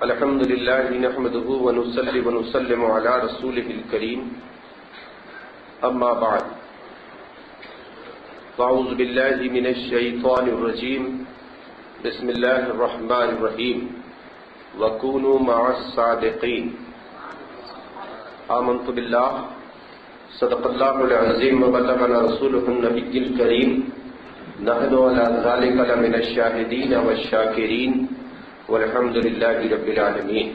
الحمد لله نحمده ونصلي ونسلم على رسوله الكريم اما بعد فاعوذ بالله من الشيطان الرجيم بسم الله الرحمن الرحيم وكونوا مع الصادقين آمنت بالله صدق الله العظيم وبلغنا رسوله النبي الكريم نحن على ذلك لمن الشاهدين والشاكرين والحمد لله رب العالمین۔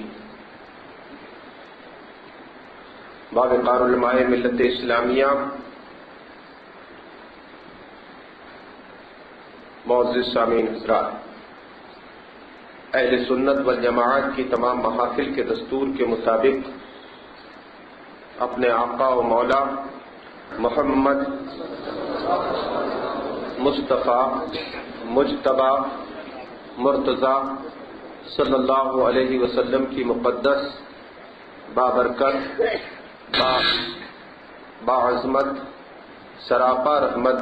باوقار علماء ملت اسلامیہ، معزز سامعین حضرات، اہل سنت والجماعت کی تمام محافل کے دستور کے مطابق اپنے آقا و مولا محمد مصطفیٰ مجتبی مرتضیٰ صلی اللہ علیہ وسلم کی مقدس بابرکت باعظمت سراپا رحمت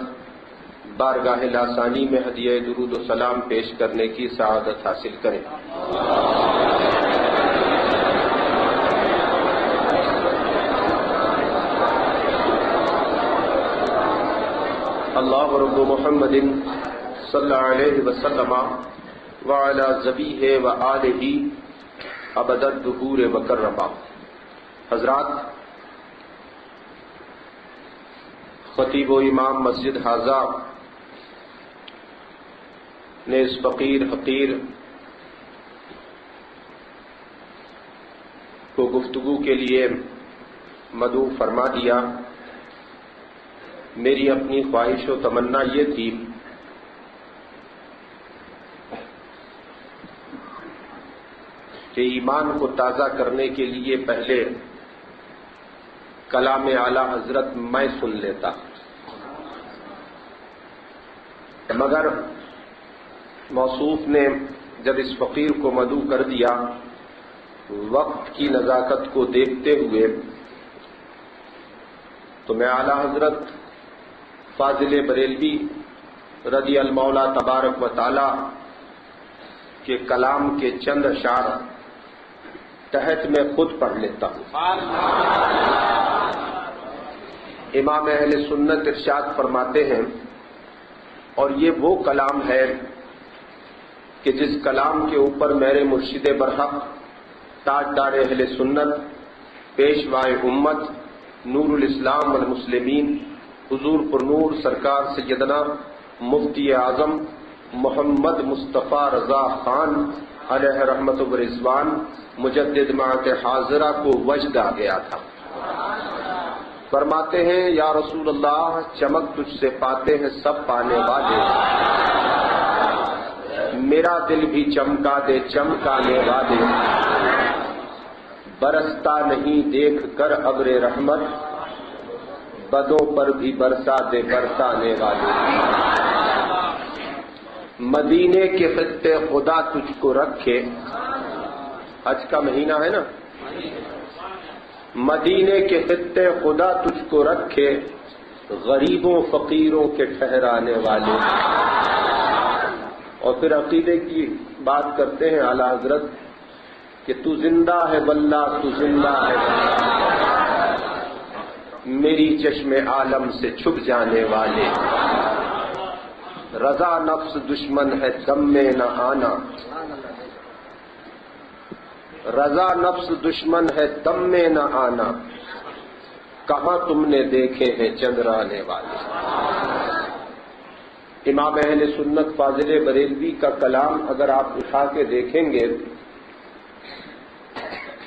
بارگاہ لاسانی میں ہدیہ درود و سلام پیش کرنے کی سعادت حاصل کریں۔ اللہ رب محمد صلی اللہ علیہ وسلم وعلی ذبیہ وآلہ ابد الدہور وکرما۔ حضرات، خطیب و امام مسجد حاضہ نے اس فقیر حقیر کو گفتگو کے لیے مدعو فرما دیا۔ میری اپنی خواہش و تمنا یہ تھی کہ ایمان کو تازہ کرنے کے لیے پہلے کلام اعلی حضرت میں سن لیتا، مگر موصوف نے جب اس فقیر کو مدعو کر دیا، وقت کی نزاکت کو دیکھتے ہوئے تو میں اعلی حضرت فاضل بریلوی رضی المولا تبارک و تعالی کے کلام کے چند اشعار تحت میں خود پڑھ لیتا ہوں۔ امام اہل سنت ارشاد فرماتے ہیں، اور یہ وہ کلام ہے کہ جس کلام کے اوپر میرے مرشد برحق تاجدار اہل سنت پیشوائے امت نور الاسلام والمسلمین حضور پر نور سرکار سیدنا مفتی اعظم محمد مصطفیٰ رضا خان علیہ رحمت و رضوان مجدد معت حاضرہ کو وجد آ گیا تھا۔ فرماتے ہیں، یا رسول اللہ چمک تجھ سے پاتے ہیں سب پانے والے، میرا دل بھی چمکا دے چمکانے والے، برستا نہیں دیکھ کر ابر رحمت، بدوں پر بھی برسا دے برسانے والے، مدینے کے خطے خدا تجھ کو رکھے، حج کا مہینہ ہے نا، مدینے کے خطے خدا تجھ کو رکھے، غریبوں فقیروں کے ٹھہرانے والے۔ اور پھر عقیدے کی بات کرتے ہیں اعلیٰ حضرت کہ تو زندہ ہے واللہ تو زندہ ہے میری چشم عالم سے چھپ جانے والے، رضا نفس دشمن ہے دم میں نہ آنا، رضا نفس دشمن ہے دم میں نہ آنا، کہاں تم نے دیکھے ہیں چندرانے والے۔ امام اہل سنت فاضل بریلوی کا کلام اگر آپ اٹھا کے دیکھیں گے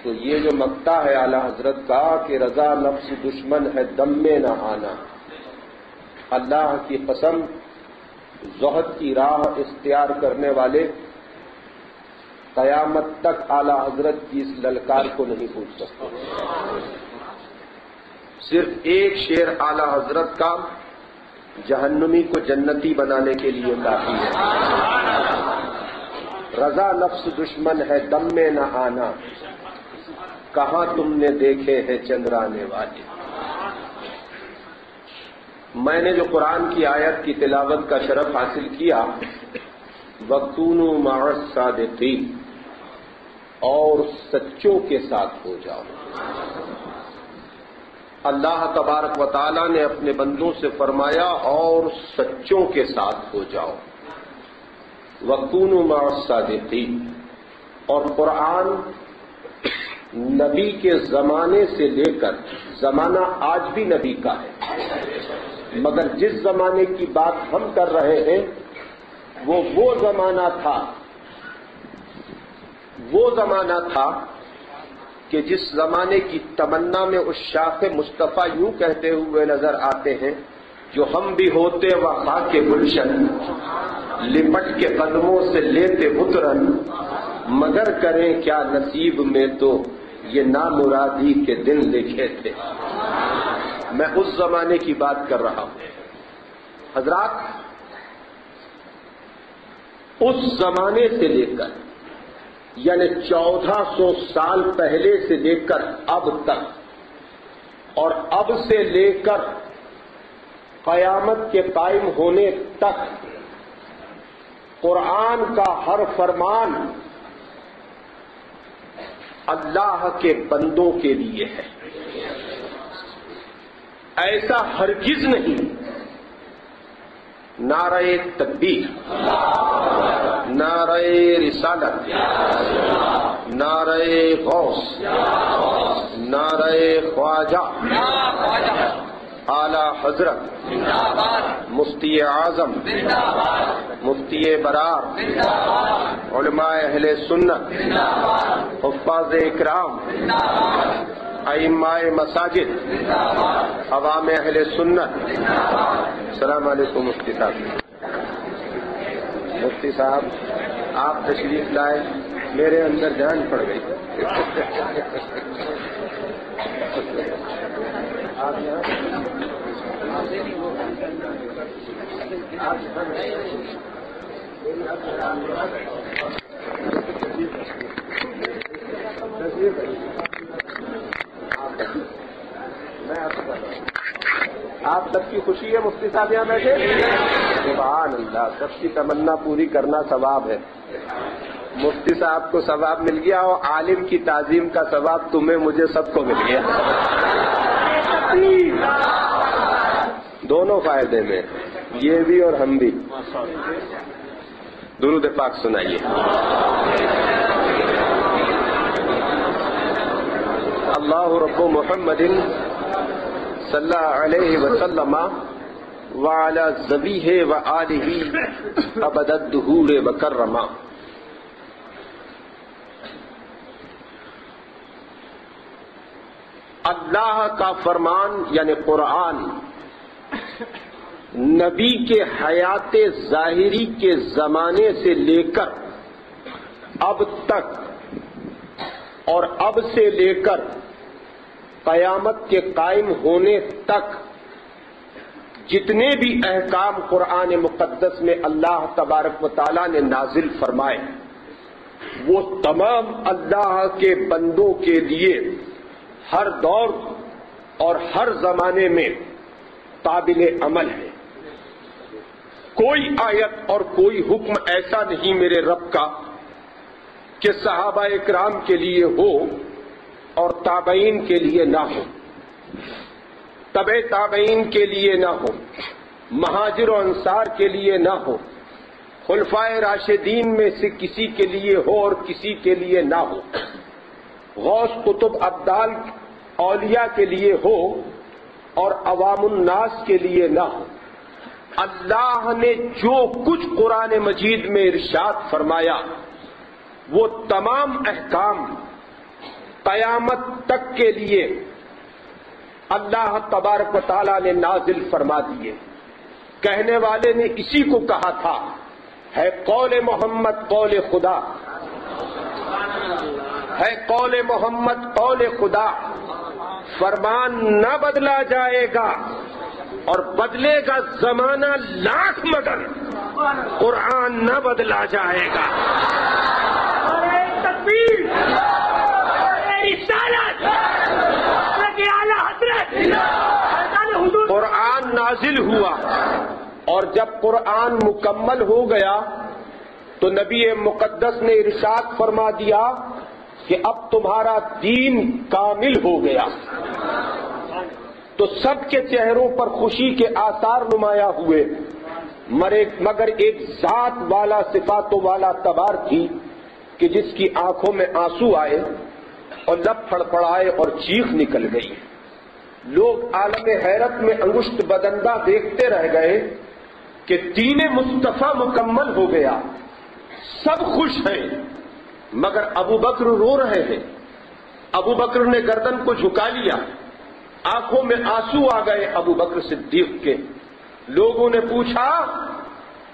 تو یہ جو مقطع ہے اعلیٰ حضرت کا کہ رضا نفس دشمن ہے دم میں نہ آنا، اللہ کی قسم زہد کی راہ اختیار کرنے والے قیامت تک اعلیٰ حضرت کی اس للکار کو نہیں پوچھ سکتے۔ صرف ایک شعر اعلیٰ حضرت کا جہنمی کو جنتی بنانے کے لیے کافی ہے۔ رضا نفس دشمن ہے دم میں نہ آنا، کہاں تم نے دیکھے ہیں چندرانے والے۔ میں نے جو قرآن کی آیت کی تلاوت کا شرف حاصل کیا، وَكُونُوا مَعَ الصَّادِقِينَ، اور سچوں کے ساتھ ہو جاؤ۔ اللہ تبارک و تعالیٰ نے اپنے بندوں سے فرمایا اور سچوں کے ساتھ ہو جاؤ۔ وَكُونُوا مَعَ الصَّادِقِينَ۔ اور قرآن نبی کے زمانے سے لے کر، زمانہ آج بھی نبی کا ہے، مگر جس زمانے کی بات ہم کر رہے ہیں وہ زمانہ تھا کہ جس زمانے کی تمنا میں اس شاخ مصطفیٰ یوں کہتے ہوئے نظر آتے ہیں، جو ہم بھی ہوتے وفا کے گلشن، لپٹ کے قدموں سے لیتے بترن، مگر کریں کیا نصیب میں تو یہ نامرادی کے دن لکھے تھے۔ میں اس زمانے کی بات کر رہا ہوں حضرات۔ اس زمانے سے لے کر یعنی 1400 سال پہلے سے لے کر اب تک، اور اب سے لے کر قیامت کے قائم ہونے تک قرآن کا ہر فرمان اللہ کے بندوں کے لیے ہے۔ ایسا ہرگز نہیں نعرہ تکبیر، نعرہ رسالت، نعرہ غوث، نعرہ خواجہ، اعلی حضرت، مفتی اعظم، مفتی برار، علماء اہل سنت، حفاظ اکرام، ائمہ مساجد، عوام اہل سنت۔ السلام علیکم مفتی صاحب۔ مفتی صاحب آپ تشریف لائے، میرے اندر جان پڑ گئی۔ آپ سب کی خوشی ہے مفتی صاحب یہاں بیٹھے؟ سبحان اللہ، سب کی تمنا پوری کرنا ثواب ہے۔ مفتی صاحب کو ثواب مل گیا اور عالم کی تعظیم کا ثواب تمہیں مجھے سب کو مل گیا، دونوں فائدے میں، یہ بھی اور ہم بھی۔ درود پاک سنائیے۔ اللہ رب محمد صلی اللہ علیہ وسلم وعلی ذبیح وآلہ ابد الدہور وکرما۔ اللہ کا فرمان یعنی قرآن نبی کے حیات ظاہری کے زمانے سے لے کر اب تک اور اب سے لے کر قیامت کے قائم ہونے تک جتنے بھی احکام قرآن مقدس میں اللہ تبارک و تعالیٰ نے نازل فرمائے، وہ تمام اللہ کے بندوں کے لیے ہر دور اور ہر زمانے میں قابل عمل ہے۔ کوئی آیت اور کوئی حکم ایسا نہیں میرے رب کا کہ صحابہ اکرام کے لیے ہو اور تابعین کے لیے نہ ہو، تبع تابعین کے لیے نہ ہو، مہاجر و انصار کے لیے نہ ہو، خلفائے راشدین میں سے کسی کے لیے ہو اور کسی کے لیے نہ ہو، غوث قطب ابدال اولیاء کے لیے ہو اور عوام الناس کے لیے نہ ہو۔ اللہ نے جو کچھ قرآن مجید میں ارشاد فرمایا وہ تمام احکام قیامت تک کے لیے اللہ تبارک و تعالیٰ نے نازل فرما دیے۔ کہنے والے نے اسی کو کہا تھا، ہے قول محمد قول خدا، ہے قول محمد قول خدا، فرمان نہ بدلا جائے گا اور بدلے گا زمانہ لاکھ مگر قرآن نہ بدلا جائے گا۔ تکبیر، رسالت، اعلیٰ حضرت، قرآن نازل ہوا اور جب قرآن مکمل ہو گیا تو نبی مقدس نے ارشاد فرما دیا کہ اب تمہارا دین کامل ہو گیا، تو سب کے چہروں پر خوشی کے آثار نمایاں ہوئے، مگر ایک ذات والا صفاتوں والا تبار تھی کہ جس کی آنکھوں میں آنسو آئے اور لب پھڑپڑائے اور چیخ نکل گئی۔ لوگ عالم حیرت میں انگشت بدندہ دیکھتے رہ گئے کہ دین مصطفیٰ مکمل ہو گیا، سب خوش ہیں، مگر ابو بکر رو رہے ہیں۔ ابو بکر نے گردن کو جھکا لیا، آنکھوں میں آنسو آ گئے ابو بکر صدیق کے۔ لوگوں نے پوچھا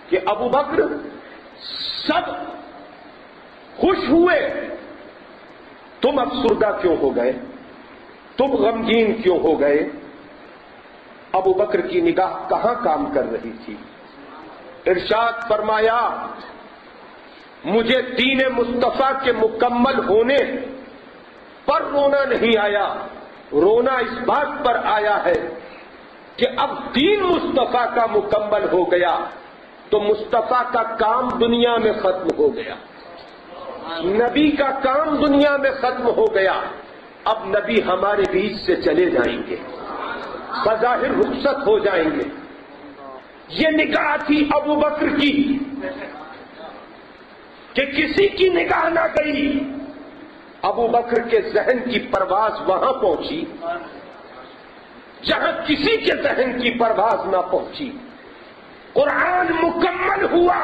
کہ ابو بکر سب خوش ہوئے، تم افسردہ کیوں ہو گئے، تم غمگین کیوں ہو گئے؟ ابو بکر کی نگاہ کہاں کام کر رہی تھی؟ ارشاد فرمایا، مجھے دین مصطفیٰ کے مکمل ہونے پر رونا نہیں آیا، رونا اس بات پر آیا ہے کہ اب دین مصطفیٰ کا مکمل ہو گیا تو مصطفیٰ کا کام دنیا میں ختم ہو گیا، نبی کا کام دنیا میں ختم ہو گیا، اب نبی ہمارے بیچ سے چلے جائیں گے، بظاہر رخصت ہو جائیں گے۔ یہ نگاہ تھی ابو بکر کی کہ کسی کی نگاہ نہ گئی، ابو بکر کے ذہن کی پرواز وہاں پہنچی جہاں کسی کے ذہن کی پرواز نہ پہنچی۔ قرآن مکمل ہوا،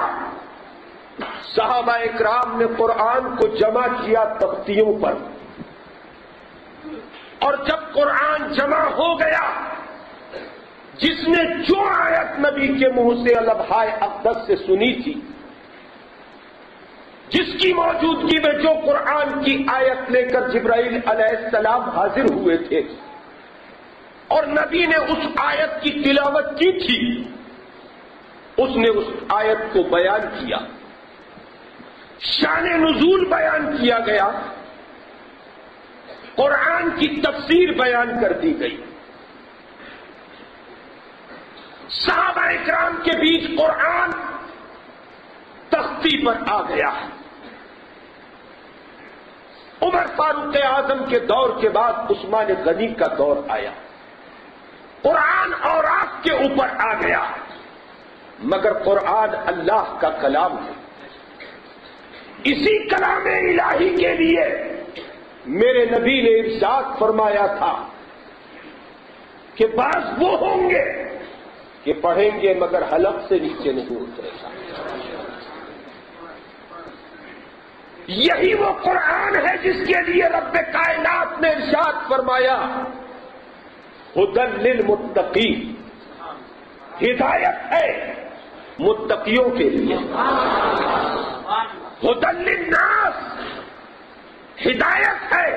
صحابہ اکرام نے قرآن کو جمع کیا تختیوں پر، اور جب قرآن جمع ہو گیا، جس نے جو آیت نبی کے منہ سے لبھائے اقدس سے سنی تھی، جس کی موجودگی میں جو قرآن کی آیت لے کر جبرائیل علیہ السلام حاضر ہوئے تھے اور نبی نے اس آیت کی تلاوت کی تھی، اس نے اس آیت کو بیان کیا، شان نزول بیان کیا گیا، قرآن کی تفسیر بیان کر دی گئی، صحابہ اکرام کے بیچ قرآن تختی پر آ گیا۔ عمر فاروق اعظم کے دور کے بعد عثمان غنی کا دور آیا، قرآن اوراق کے اوپر آ گیا، مگر قرآن اللہ کا کلام ہے۔ اسی کلام الہی کے لیے میرے نبی نے ارشاد فرمایا تھا کہ بعض وہ ہوں گے کہ پڑھیں گے مگر حلق سے نیچے نہیں اترے گا۔ یہی وہ قرآن ہے جس کے لیے رب کائنات نے ارشاد فرمایا، ھدی للمتقین، ہدایت ہے متقیوں کے لیے، ھدی للناس، ہدایت ہے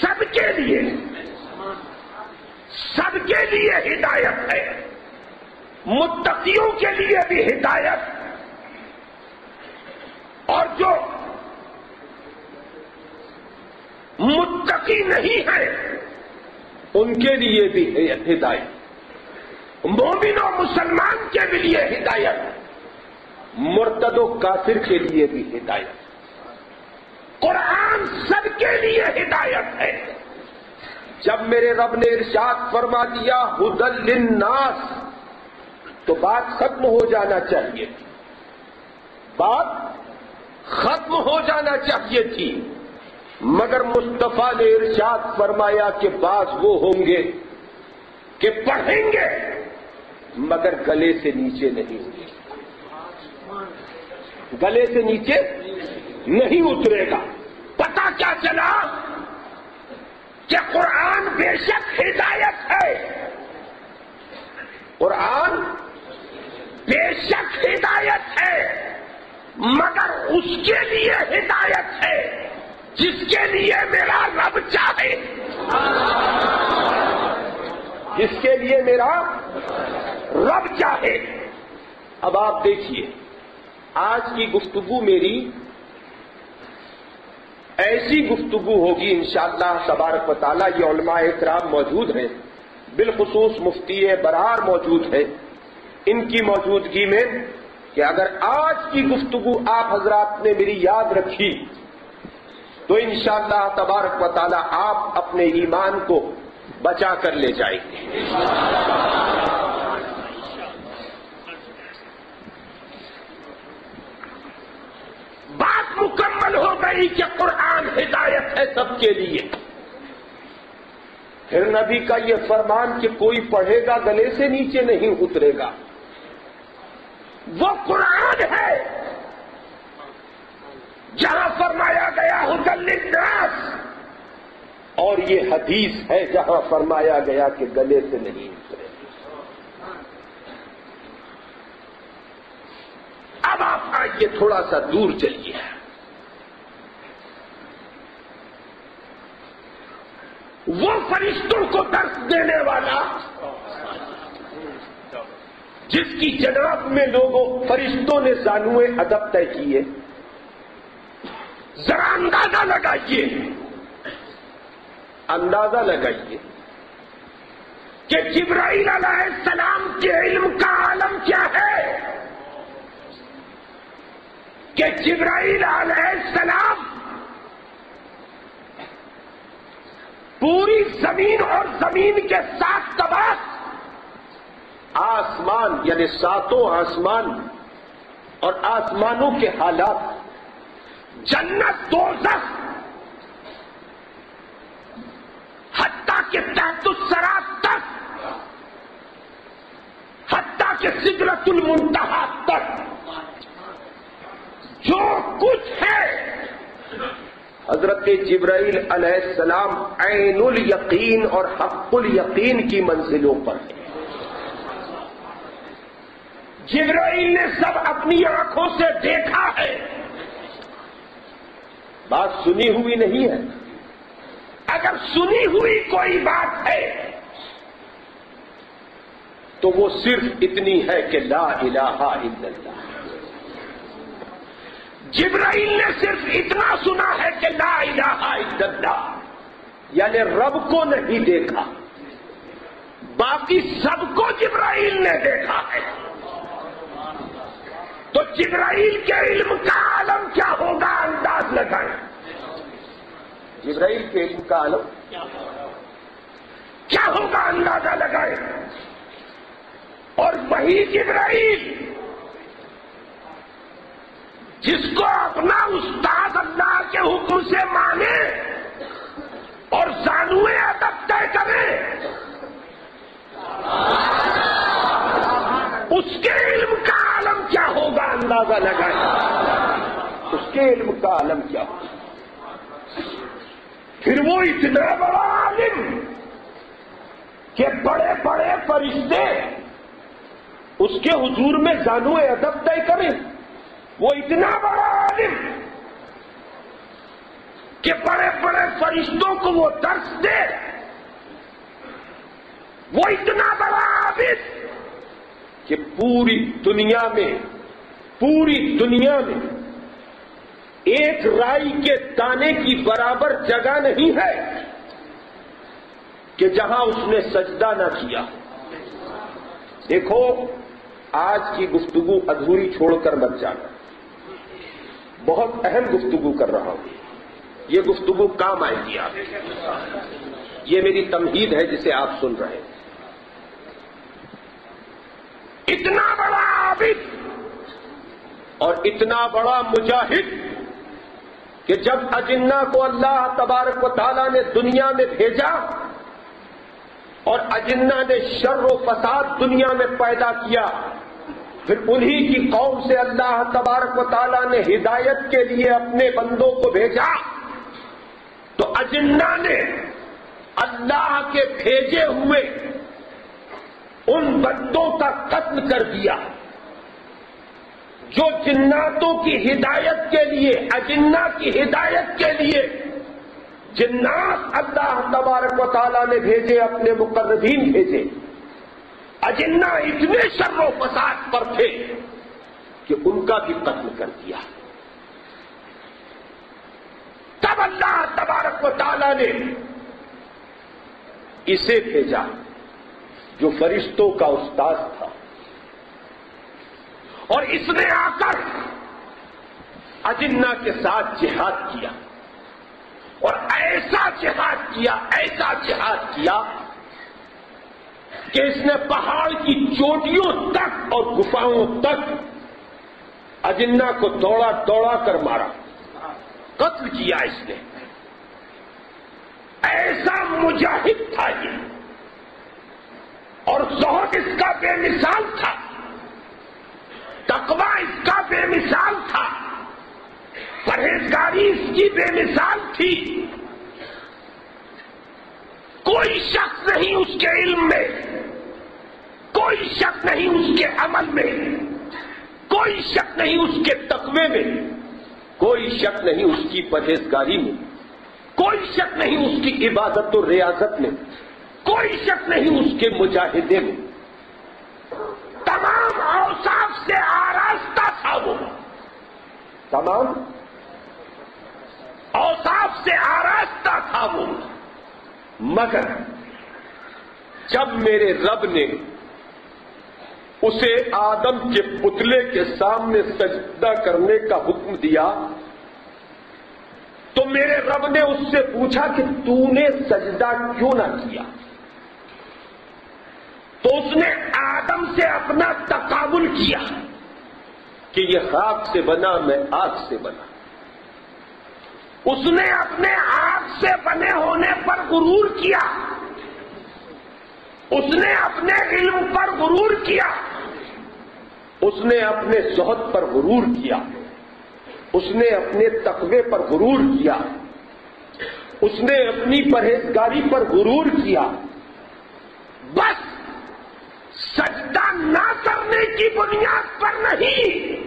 سب کے لیے، سب کے لیے ہدایت ہے، متقیوں کے لیے بھی ہدایت، اور جو متقی نہیں ہے ان کے لیے بھی ہدایت، مومن و مسلمان کے بھی لیے ہدایت، مرتد و کافر کے لیے بھی ہدایت۔ قرآن سب کے لیے ہدایت ہے۔ جب میرے رب نے ارشاد فرما دیا ھدی للناس، تو بات ختم ہو جانا چاہیے تھی، بات ختم ہو جانا چاہیے تھی، مگر مصطفیٰ نے ارشاد فرمایا کہ بعض وہ ہوں گے کہ پڑھیں گے مگر گلے سے نیچے نہیں ہوں گے، گلے سے نیچے نہیں اترے گا۔ پتہ کیا چلا کہ قرآن بے شک ہدایت ہے، قرآن بے شک ہدایت ہے، مگر اس کے لیے ہدایت ہے جس کے لیے میرا رب چاہے، جس کے لیے میرا رب چاہے۔ اب آپ دیکھیے، آج کی گفتگو میری ایسی گفتگو ہوگی انشاءاللہ تبارک و تعالیٰ، یہ علماء اکرام موجود ہیں، بالخصوص مفتی برار موجود ہے، ان کی موجودگی میں، کہ اگر آج کی گفتگو آپ حضرات نے میری یاد رکھی تو انشاءاللہ تبارک و تعالی آپ اپنے ایمان کو بچا کر لے جائیں گے. بات مکمل ہو گئی کہ قرآن ہدایت ہے سب کے لیے. پھر نبی کا یہ فرمان کہ کوئی پڑھے گا گلے سے نیچے نہیں اترے گا، وہ قرآن ہے جہاں فرمایا گیا ھدی للناس، اور یہ حدیث ہے جہاں فرمایا گیا کہ گلے سے نہیں اترے. اب آپ آئیے تھوڑا سا دور چلیے. وہ فرشتوں کو درس دینے والا جس کی جناب میں لوگوں فرشتوں نے زانوئے ادب طے کیے، ذرا اندازہ لگائیے کہ جبرائیل علیہ السلام کے علم کا عالم کیا ہے، کہ جبرائیل علیہ السلام پوری زمین اور زمین کے 7 طبقات، آسمان یعنی 7 آسمان اور آسمانوں کے حالات، جنت دوزخ، حتیٰ کہ تحت الثری تک، حتیٰ کہ سدرۃ المنتہا تک جو کچھ ہے، حضرت جبرائیل علیہ السلام عین الیقین اور حق الیقین کی منزلوں پر ہے. جبرائیل نے سب اپنی آنکھوں سے دیکھا ہے، بات سنی ہوئی نہیں ہے. اگر سنی ہوئی کوئی بات ہے تو وہ صرف اتنی ہے کہ لا الہ الا اللہ. جبرائیل نے صرف اتنا سنا ہے کہ لا الہ الا اللہ، یعنی رب کو نہیں دیکھا، باقی سب کو جبرائیل نے دیکھا ہے. تو جبرائیل کے علم کا عالم کیا ہوگا انداز لگائیں. جبرائیل کے علم کا عالم کیا ہوگا اندازہ لگائیں. اور وہی جبرائیل جس کو اپنا استاد اللہ کے حکم سے مانے اور زانوئے ادب طے کرے، اس کے علم کا عالم کیا ہوگا اندازہ لگائیں. اس کے علم کا عالم کیا ہوگا. پھر وہ اتنا بڑا عالم کہ بڑے بڑے فرشتے اس کے حضور میں زانوئے ادب طے کریں. وہ اتنا بڑا عالم کہ بڑے بڑے فرشتوں کو وہ درس دے. وہ اتنا بڑا عابد کہ پوری دنیا میں ایک رائی کے دانے کی برابر جگہ نہیں ہے کہ جہاں اس نے سجدہ نہ کیا. دیکھو آج کی گفتگو ادھوری چھوڑ کر مت جانا، بہت اہم گفتگو کر رہا ہوں. یہ گفتگو کام آئے گی آپ. یہ میری تمہید ہے جسے آپ سن رہے ہیں. اتنا بڑا عابد اور اتنا بڑا مجاہد کہ جب اجنہ کو اللہ تبارک و تعالیٰ نے دنیا میں بھیجا اور اجنہ نے شر و فساد دنیا میں پیدا کیا، پھر انہی کی قوم سے اللہ تبارک و تعالیٰ نے ہدایت کے لیے اپنے بندوں کو بھیجا، تو اجنہ نے اللہ کے بھیجے ہوئے ان بندوں کا قتل کر دیا جو جناتوں کی ہدایت کے لیے، اجنہ کی ہدایت کے لیے جنات اللہ تبارک و تعالیٰ نے بھیجے، اپنے مقربین بھیجے. اجنہ اتنے شر و فساد پر تھے کہ ان کا بھی قتل کر دیا. تب اللہ تبارک و تعالیٰ نے اسے بھیجا جو فرشتوں کا استاد تھا، اور اس نے آ کر اجنہ کے ساتھ جہاد کیا. ایسا جہاد کیا کہ اس نے پہاڑ کی چوٹیوں تک اور گفاؤں تک اجنہ کو دوڑا دوڑا کر مارا، قتل کیا اس نے. ایسا مجاہد تھا یہ، اور زہد اس کا بے مثال تھا، تقویٰ اس کا بے مثال تھا، پرہیزگاری اس کی بے مثال تھی. کوئی شک نہیں اس کے علم میں، کوئی شک نہیں اس کے عمل میں، کوئی شک نہیں اس کے تقوی میں، کوئی شک نہیں اس کی پرہیزگاری میں، کوئی شک نہیں اس کی عبادت و ریاضت میں، کوئی شک نہیں اس کے مجاہدے میں. تمام اوصاف سے آراستہ تھا وہ، تمام اوصاف سے آراستہ تھا وہ. مگر جب میرے رب نے اسے آدم کے پتلے کے سامنے سجدہ کرنے کا حکم دیا تو میرے رب نے اس سے پوچھا کہ تو نے سجدہ کیوں نہ کیا؟ تو اس نے آدم سے اپنا تقابل کیا کہ یہ خاک سے بنا، میں آگ سے بنا. اس نے اپنے آگ سے بنے ہونے پر غرور کیا، اس نے اپنے علم پر غرور کیا، اس نے اپنے زہد پر غرور کیا، اس نے اپنے تقوی پر غرور کیا، اس نے اپنی پرہیزگاری پر غرور کیا. بس سجدہ نہ کرنے کی بنیاد پر نہیں،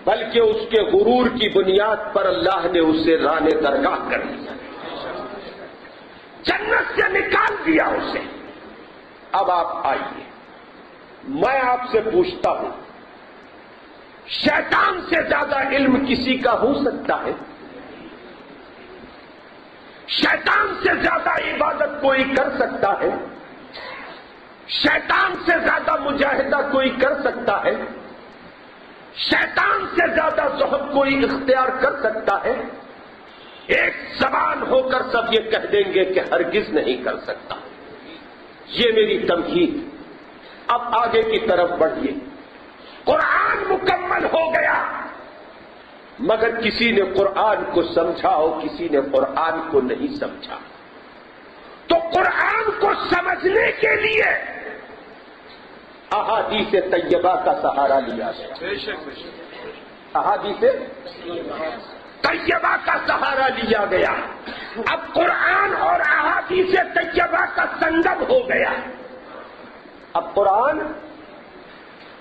بلکہ اس کے غرور کی بنیاد پر اللہ نے اسے رانے درگاہ کر دیا، جنت سے نکال دیا اسے. اب آپ آئیے، میں آپ سے پوچھتا ہوں، شیطان سے زیادہ علم کسی کا ہو سکتا ہے؟ شیطان سے زیادہ عبادت کوئی کر سکتا ہے؟ شیطان سے زیادہ مجاہدہ کوئی کر سکتا ہے؟ شیطان سے زیادہ زہد کوئی اختیار کر سکتا ہے؟ ایک زبان ہو کر سب یہ کہہ دیں گے کہ ہرگز نہیں کر سکتا. یہ میری تمہید. اب آگے کی طرف بڑھیے. قرآن مکمل ہو گیا، مگر کسی نے قرآن کو سمجھا اور کسی نے قرآن کو نہیں سمجھا. تو قرآن کو سمجھنے کے لیے احادیث طیبہ کا سہارا لیا گیا. احادیث طیبہ کا سہارا لیا گیا. اب قرآن اور احادیث طیبہ کا سنگم ہو گیا. اب قرآن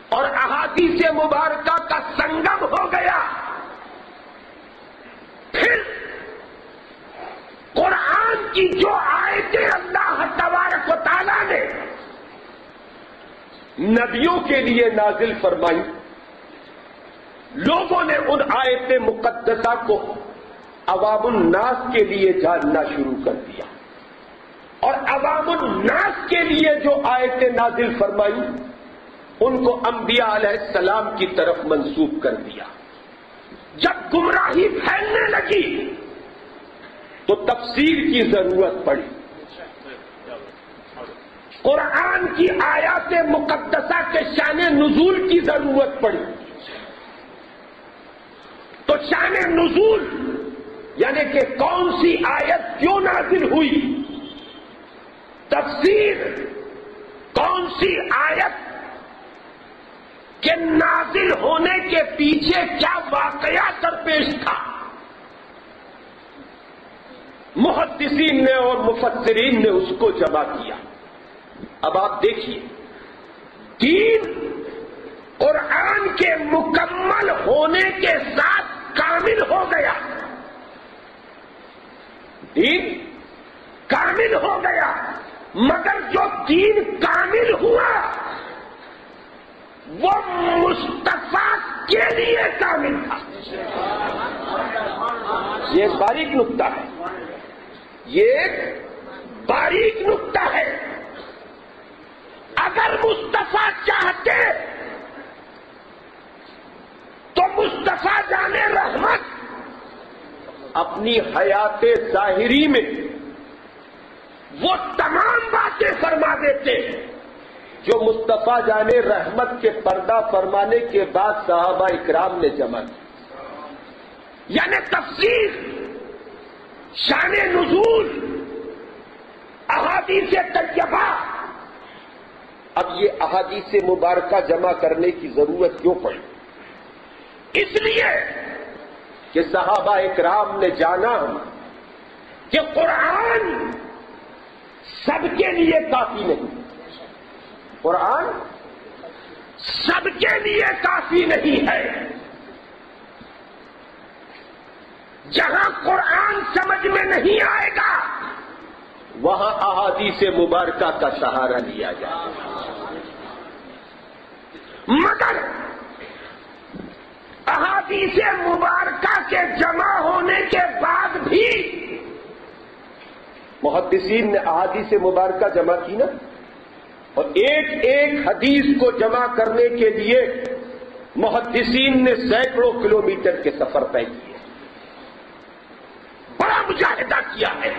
اور احادیث مبارکہ کا سنگم ہو گیا. پھر قرآن کی جو آیتیں اللہ تبارک و تعالیٰ نے نبیوں کے لیے نازل فرمائی، لوگوں نے ان آیت مقدسہ کو عوام الناس کے لیے جاننا شروع کر دیا، اور عوام الناس کے لیے جو آیتیں نازل فرمائی ان کو انبیاء علیہ السلام کی طرف منسوب کر دیا. جب گمراہی پھیلنے لگی تو تفسیر کی ضرورت پڑی. قرآن کی آیات مقدسہ کے شان نزول کی ضرورت پڑی. تو شان نزول یعنی کہ کون سی آیت کیوں نازل ہوئی، تفسیر کون سی آیت کے نازل ہونے کے پیچھے کیا واقعہ درپیش تھا، محدثین نے اور مفسرین نے اس کو جمع کیا. اب آپ دیکھیے، دین قرآن کے مکمل ہونے کے ساتھ کامل ہو گیا. دین کامل ہو گیا، مگر جو دین کامل ہوا وہ مصطفیٰ کے لیے کامل تھا. یہ ایک باریک نقطہ ہے، یہ ایک باریک نقطہ ہے. اگر مصطفیٰ چاہتے تو مصطفیٰ جانے رحمت اپنی حیات ظاہری میں وہ تمام باتیں فرما دیتے جو مصطفیٰ جان رحمت کے پردہ فرمانے کے بعد صحابہ اکرام نے جمع کی، یعنی تفسیر، شان نزول، احادیث طیبہ۔ اب یہ احادیث مبارکہ جمع کرنے کی ضرورت کیوں پڑی؟ اس لیے کہ صحابہ اکرام نے جانا کہ قرآن سب کے لیے کافی نہیں، قرآن سب کے لیے کافی نہیں ہے۔ جہاں قرآن سمجھ میں نہیں آئے گا وہاں احادیث مبارکہ کا سہارا لیا جائے گا، مگر احادیث مبارکہ کے جمع ہونے کے بعد بھی محدثین نے احادیث مبارکہ جمع کی نا، اور ایک ایک حدیث کو جمع کرنے کے لیے محدثین نے سینکڑوں کلومیٹر کے سفر طے کیے، بڑا مجاہدہ کیا ہے،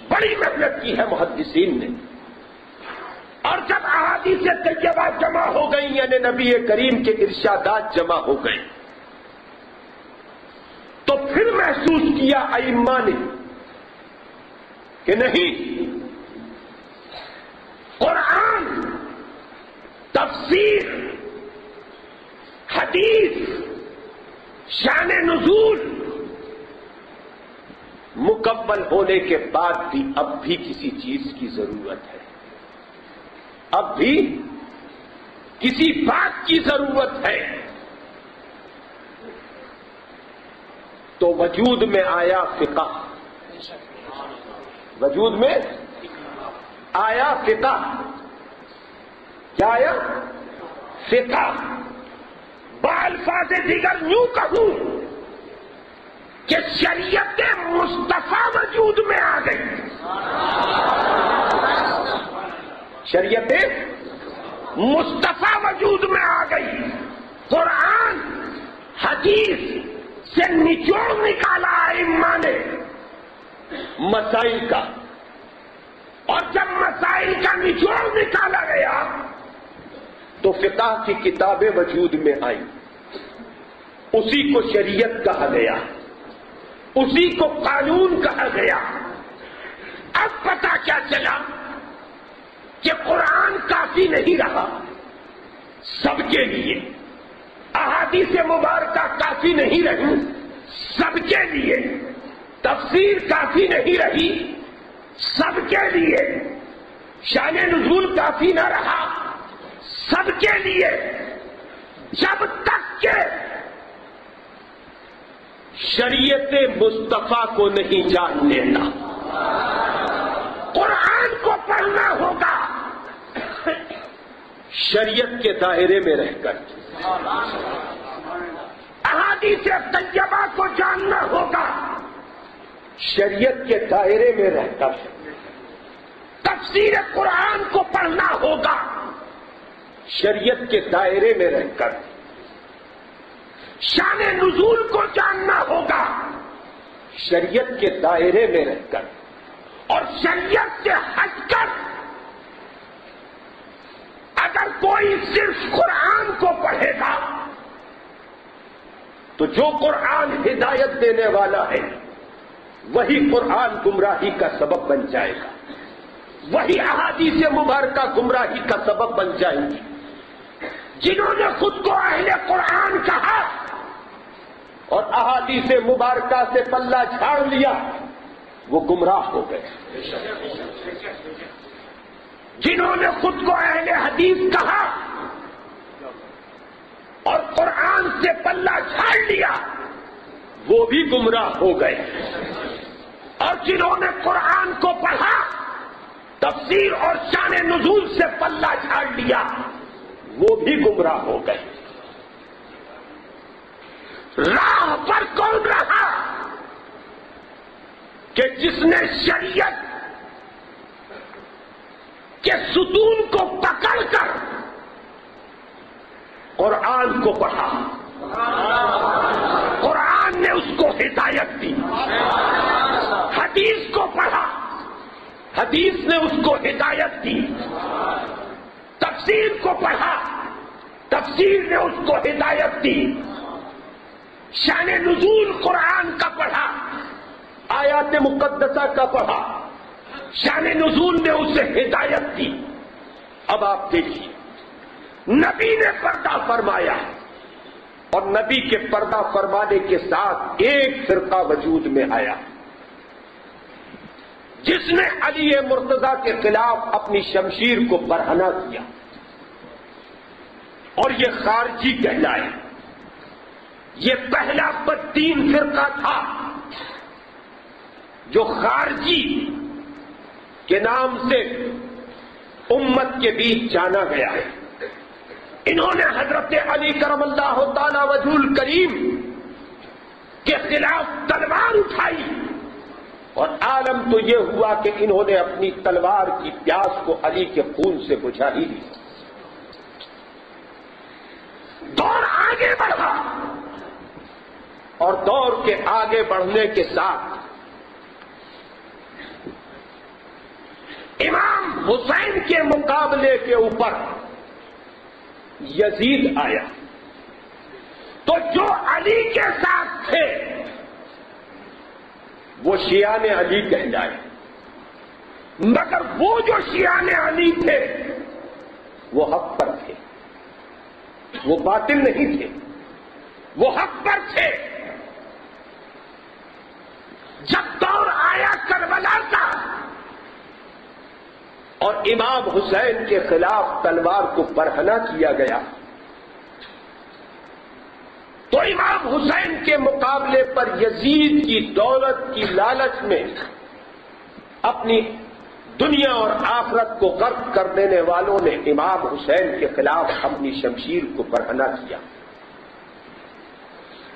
بڑی محنت کی ہے محدثین نے۔ اور جب احادیث طیبہ جمع ہو گئی، یعنی نبی کریم کے ارشادات جمع ہو گئے، تو پھر محسوس کیا ائمہ نے کہ نہیں، قرآن، تفسیر، حدیث، شان نزول مکمل ہونے کے بعد بھی اب بھی کسی چیز کی ضرورت ہے، اب بھی کسی بات کی ضرورت ہے۔ تو وجود میں آیا فقہ، وجود میں آیا فقہ، کیا آیا؟ فقہ۔ بالفاظ دیگر یوں کہوں کہ شریعت مصطفیٰ وجود میں آ گئی، شریعت مصطفیٰ وجود میں آ گئی۔ قرآن حدیث سے نچوڑ نکالا ائمہ نے مسائل کا، اور جب مسائل کا نچوڑ نکالا گیا تو فقہ کی کتابیں وجود میں آئیں، اسی کو شریعت کہا گیا، اسی کو قانون کہا گیا۔ اب پتہ کیا چلا کہ قرآن کافی نہیں رہا سب کے لیے، احادیث مبارکہ کافی نہیں رہی سب کے لیے، تفسیر کافی نہیں رہی سب کے لیے، شان نزول کافی نہ رہا سب کے لیے، جب تک کہ شریعت مصطفیٰ کو نہیں جان لینا۔ قرآن کو پڑھنا ہوگا شریعت کے دائرے میں رہ کر، احادیث طیبہ کو جاننا ہوگا شریعت کے دائرے میں رہ کر، تفسیر قرآن کو پڑھنا ہوگا شریعت کے دائرے میں رہ کر، شان نزول کو جاننا ہوگا شریعت کے دائرے میں رہ کر، اور شریعت سے ہٹ کر اگر کوئی صرف قرآن کو پڑھے گا تو جو قرآن ہدایت دینے والا ہے وہی قرآن گمراہی کا سبب بن جائے گا، وہی احادیث مبارکہ گمراہی کا سبب بن جائیں گی۔ جنہوں نے خود کو اہل قرآن کہا اور احادیث مبارکہ سے پلہ جھاڑ لیا وہ گمراہ ہو گئے، جنہوں نے خود کو اہل حدیث کہا اور قرآن سے پلہ جھاڑ لیا وہ بھی گمراہ ہو گئے، اور جنہوں نے قرآن کو پڑھا، تفسیر اور شان نزول سے پلہ جھاڑ لیا وہ بھی گمراہ ہو گئے۔ راہ پر کون رہا کہ جس نے شریعت کے ستون کو پکڑ کر قرآن کو پڑھا، قرآن نے اس کو ہدایت دی، حدیث نے اس کو ہدایت دی، تفسیر کو پڑھا، تفسیر نے اس کو ہدایت دی، شان نزول قرآن کا پڑھا، آیات مقدسہ کا پڑھا، شان نزول نے اسے ہدایت دی۔ اب آپ دیکھیے، نبی نے پردہ فرمایا اور نبی کے پردہ فرمانے کے ساتھ ایک فرقہ وجود میں آیا جس نے علی مرتضیٰ کے خلاف اپنی شمشیر کو برہنہ کیا، اور یہ خارجی کہلائے۔ یہ پہلا بدتین فرقہ تھا جو خارجی کے نام سے امت کے بیچ جانا گیا ہے۔ انہوں نے حضرت علی کرم اللہ تعالی وجہ الکریم کے خلاف تلوار اٹھائی، اور عالم تو یہ ہوا کہ انہوں نے اپنی تلوار کی پیاس کو علی کے خون سے بجھا ہی لی۔ دور آگے بڑھا، اور دور کے آگے بڑھنے کے ساتھ امام حسین کے مقابلے کے اوپر یزید آیا، تو جو علی کے ساتھ تھے وہ شیعان علی کہلائے، مگر وہ جو شیعان علی تھے وہ حق پر تھے، وہ باطل نہیں تھے، وہ حق پر تھے۔ جب دور آیا کربلا کا اور امام حسین کے خلاف تلوار کو برہنہ کیا گیا، تو امام حسین کے مقابلے پر یزید کی دولت کی لالچ میں اپنی دنیا اور آخرت کو غرق کر دینے والوں نے امام حسین کے خلاف اپنی شمشیر کو برہنہ کیا۔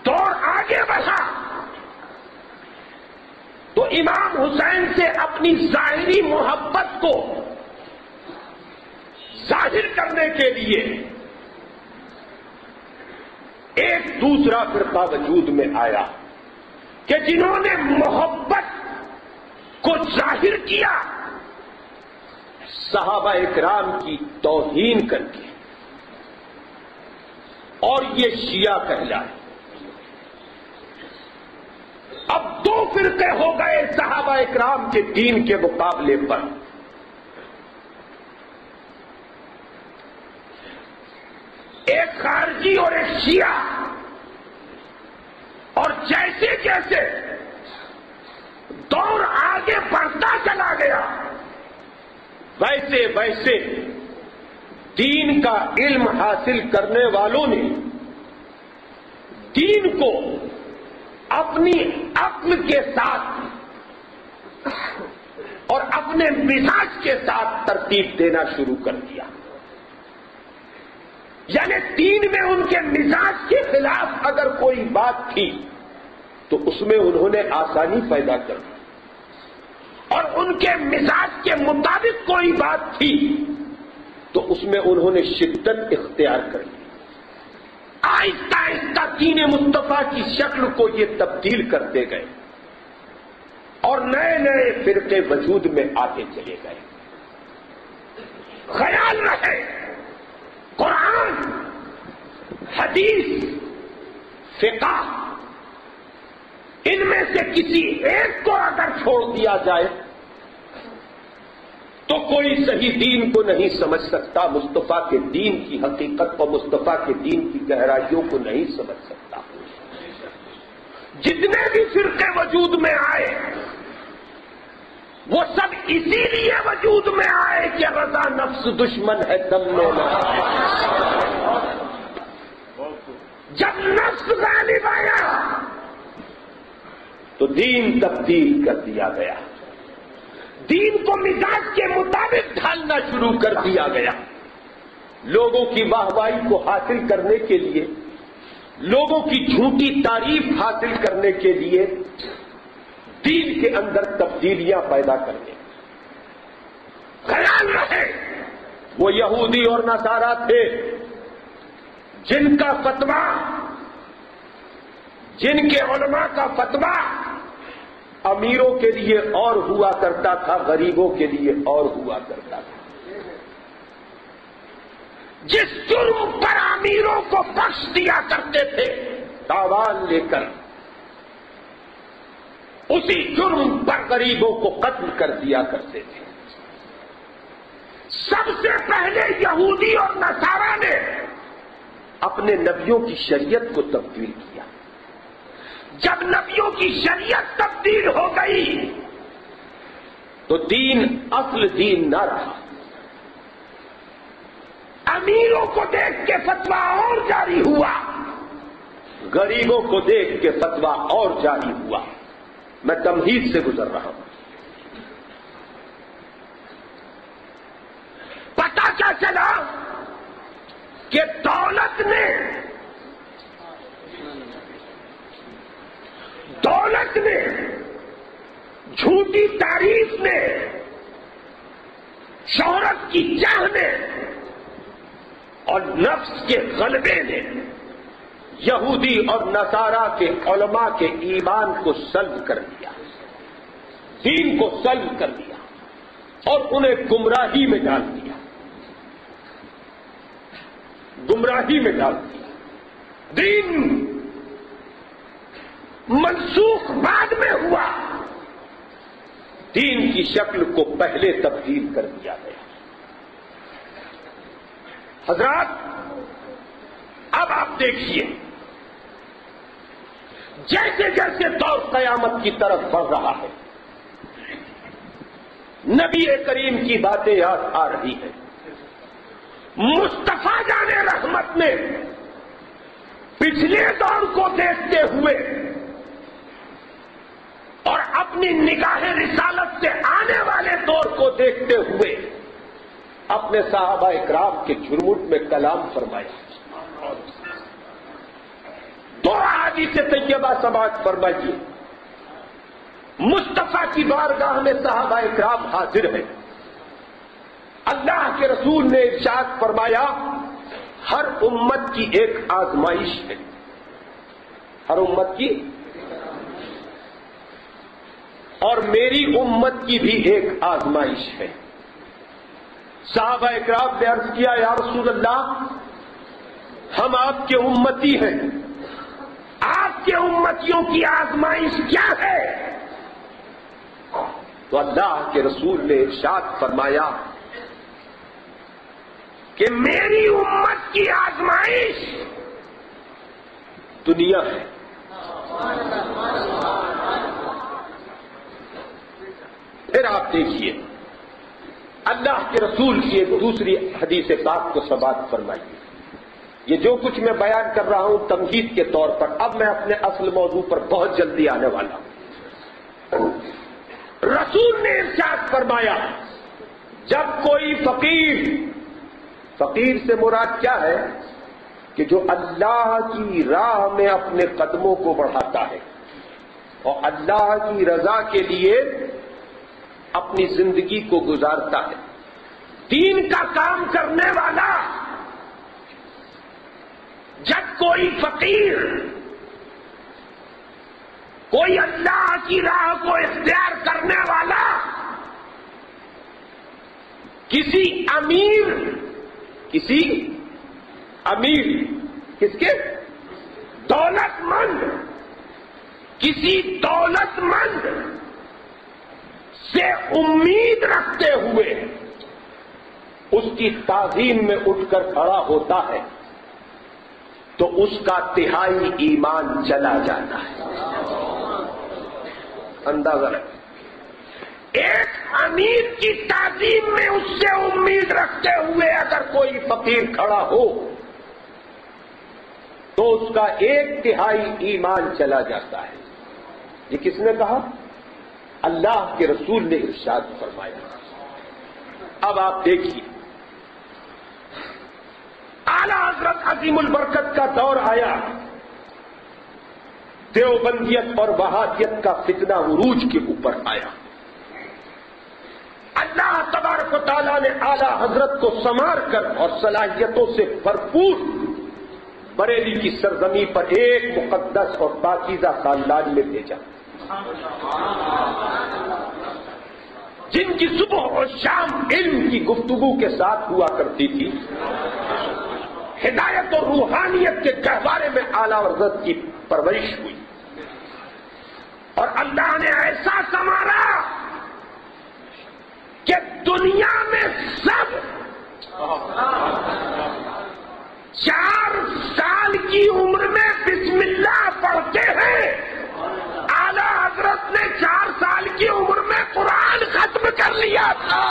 دور آگے بڑھا تو امام حسین سے اپنی ظاہری محبت کو ظاہر کرنے کے لیے ایک دوسرا فرقہ وجود میں آیا کہ جنہوں نے محبت کو ظاہر کیا صحابہ اکرام کی توہین کر کے، اور یہ شیعہ کہلائے۔ اب دو فرقے ہو گئے صحابہ اکرام کے دین کے مقابلے پر۔ ایک خارجی اور ایک شیعہ، اور جیسے جیسے دور آگے بڑھتا چلا گیا ویسے ویسے دین کا علم حاصل کرنے والوں نے دین کو اپنی عقل کے ساتھ اور اپنے مزاج کے ساتھ ترتیب دینا شروع کر دیا۔ یعنی دین میں ان کے مزاج کے خلاف اگر کوئی بات تھی تو اس میں انہوں نے آسانی پیدا کر دی، اور ان کے مزاج کے مطابق کوئی بات تھی تو اس میں انہوں نے شدت اختیار کر لی۔ آہستہ آہستہ دین مصطفیٰ کی شکل کو یہ تبدیل کرتے گئے، اور نئے نئے فرقے وجود میں آتے چلے گئے۔ خیال رہے، قرآن، حدیث، فقہ، ان میں سے کسی ایک کو اگر چھوڑ دیا جائے تو کوئی صحیح دین کو نہیں سمجھ سکتا، مصطفیٰ کے دین کی حقیقت اور مصطفیٰ کے دین کی گہرائیوں کو نہیں سمجھ سکتا۔ جتنے بھی فرقے وجود میں آئے وہ سب اسی لیے وجود میں آئے کہ رضا نفس دشمن ہے دم میں نہ۔ جب نفس غالب آیا تو دین تبدیل کر دیا گیا، دین کو مزاج کے مطابق ڈھالنا شروع کر دیا گیا۔ لوگوں کی واہوائی کو حاصل کرنے کے لیے، لوگوں کی جھوٹی تعریف حاصل کرنے کے لیے دین کے اندر تبدیلیاں پیدا کرنے۔ خیال رہے، وہ یہودی اور نصارا تھے جن کا فتویٰ، جن کے علماء کا فتویٰ امیروں کے لیے اور ہوا کرتا تھا، غریبوں کے لیے اور ہوا کرتا تھا۔ جس جرم پر امیروں کو بخش دیا کرتے تھے تاوان لے کر، اسی جرم پر غریبوں کو قتل کر دیا کرتے تھے۔ سب سے پہلے یہودی اور نصارا نے اپنے نبیوں کی شریعت کو تبدیل کیا۔ جب نبیوں کی شریعت تبدیل ہو گئی تو دین اصل دین نہ رہا۔ امیروں کو دیکھ کے فتویٰ اور جاری ہوا، غریبوں کو دیکھ کے فتویٰ اور جاری ہوا۔ میں تمہید سے گزر رہا ہوں۔ پتہ کیا چلا کہ دولت نے جھوٹی تعریف نے، شہرت کی چاہ نے اور نفس کے غلبے نے یہودی اور نصارا کے علماء کے ایمان کو سلب کر دیا، دین کو سلب کر دیا اور انہیں گمراہی میں ڈال دیا، گمراہی میں ڈال دیا۔ دین منسوخ بعد میں ہوا، دین کی شکل کو پہلے تبدیل کر دیا گیا۔ حضرات، اب آپ دیکھیے، جیسے جیسے دور قیامت کی طرف بڑھ رہا ہے، نبی کریم کی باتیں یاد آ رہی ہیں۔ مصطفیٰ جان رحمت نے پچھلے دور کو دیکھتے ہوئے اور اپنی نگاہ رسالت سے آنے والے دور کو دیکھتے ہوئے اپنے صحابہ اکرام کے جھرمٹ میں کلام فرمایا۔ دو احادیث طیبہ سماعت فرمائیے۔ مصطفیٰ کی بارگاہ میں صحابہ اکرام حاضر ہیں۔ اللہ کے رسول نے ارشاد فرمایا، ہر امت کی ایک آزمائش ہے، ہر امت کی، اور میری امت کی بھی ایک آزمائش ہے۔ صحابہ اکرام نے عرض کیا، یا رسول اللہ، ہم آپ کے امتی ہیں، آپ کے امتیوں کی آزمائش کیا ہے؟ تو اللہ کے رسول نے ارشاد فرمایا کہ میری امت کی آزمائش دنیا ہے۔ پھر آپ دیکھیے، اللہ کے رسول کی ایک دوسری حدیث پاک کو سماعت فرمائیے۔ یہ جو کچھ میں بیان کر رہا ہوں تمہید کے طور پر، اب میں اپنے اصل موضوع پر بہت جلدی آنے والا ہوں۔ رسول نے ارشاد فرمایا، جب کوئی فقیر سے مراد کیا ہے کہ جو اللہ کی راہ میں اپنے قدموں کو بڑھاتا ہے اور اللہ کی رضا کے لیے اپنی زندگی کو گزارتا ہے، دین کا کام کرنے والا، جب کوئی فقیر، کوئی اللہ کی راہ کو اختیار کرنے والا کسی امیر، کس کے دولت مند، کسی دولت مند سے امید رکھتے ہوئے اس کی تعظیم میں اٹھ کر کھڑا ہوتا ہے تو اس کا تہائی ایمان چلا جاتا ہے۔ اندازہ رکھیں، ایک امیر کی تعظیم میں اس سے امید رکھتے ہوئے اگر کوئی فقیر کھڑا ہو تو اس کا 1/3 ایمان چلا جاتا ہے۔ یہ کس نے کہا؟ اللہ کے رسول نے ارشاد فرمایا۔ اب آپ دیکھیے، اعلیٰ حضرت عظیم البرکت کا دور آیا، دیوبندیت اور وہابیت کا فتنہ عروج کے اوپر آیا۔ اللہ تبارک و تعالیٰ نے اعلیٰ حضرت کو سنوار کر اور صلاحیتوں سے بھرپور بریلی کی سرزمین پر ایک مقدس اور پاکیزہ خاندان میں بھیجا۔ جن کی صبح اور شام علم کی گفتگو کے ساتھ ہوا کرتی تھی، ہدایت اور روحانیت کے گہوارے میں اعلیٰ حضرت کی پرورش ہوئی، اور اللہ نے ایسا سنوارا کہ دنیا میں سب 4 سال کی عمر میں بسم اللہ پڑھتے ہیں، اعلیٰ حضرت نے 4 سال کی عمر میں قرآن ختم کر لیا تھا۔